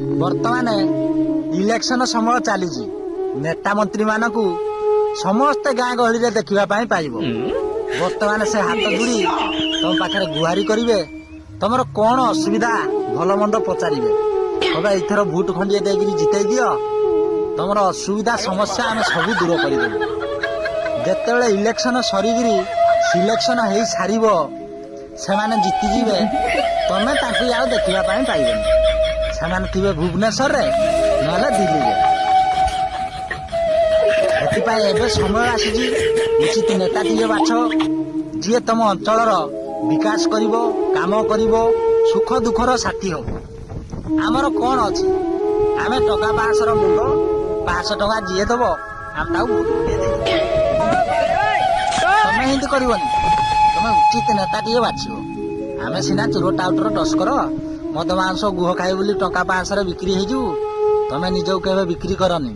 ବର୍ତ୍ତମାନ ଇଲେକ୍ସନ ସମୟ ଚାଲିଛି। ନେତା ମନ୍ତ୍ରୀ ମାନଙ୍କୁ ସମସ୍ତେ ଗାଁ ଗହଳିରେ ଦେଖିବା ପାଇଁ ପାଇବ। ବର୍ତ୍ତମାନ ସେ ହାତ ଯୋଡ଼ି ତମ ପାଖରେ ଗୁହାରି କରିବେ। ତମର କଣ ଅସୁବିଧା ଭଲ ମନ୍ଦ ପଚାରିବେ। କହିବେ ଏଇଥର ଭୋଟ ଖଣ୍ଡିଏ ଦେଇକିରି ଜିତେଇ ଦିଅ, ତମର ଅସୁବିଧା ସମସ୍ୟା ଆମେ ସବୁ ଦୂର କରିଦେବୁ। ଯେତେବେଳେ ଇଲେକ୍ସନ ସରିକିରି ସିଲେକ୍ସନ ହେଇ ସାରିବ, ସେମାନେ ଜିତିଯିବେ, ତମେ ତାଙ୍କୁ ଆଉ ଦେଖିବା ପାଇଁ ପାଇବନି। ସେମାନେ ଥିବେ ଭୁବନେଶ୍ୱରରେ ନହେଲେ ଦିଲ୍ଲୀରେ। ସେଥିପାଇଁ ଏବେ ସମୟ ଆସିଛି, ଉଚିତ ନେତାଟିଏ ବାଛ, ଯିଏ ତମ ଅଞ୍ଚଳର ବିକାଶ କରିବ, କାମ କରିବ, ସୁଖ ଦୁଃଖର ସାଥୀ ହବ। ଆମର କଣ ଅଛି, ଆମେ ଟଙ୍କା 500ର ମୁଣ୍ଡ, 500 ଟଙ୍କା ଯିଏ ଦବ ଆମେ ତାକୁ ଭୋଟ ଦେଇଦେବୁ। ତମେ ଏମିତି କରିବନି, ତମେ ଉଚିତ ନେତାଟିଏ ବାଛିବ। ଆମେ ସିନା ଚୋର ଟାଉଟର ଟସ୍କର, ମଦ ମାଂସ ଗୁହ ଖାଇ ବୋଲି ଟଙ୍କା 500ରେ ବିକ୍ରି ହେଇଯିବୁ। ତମେ ନିଜକୁ କେବେ ବିକ୍ରି କରନି।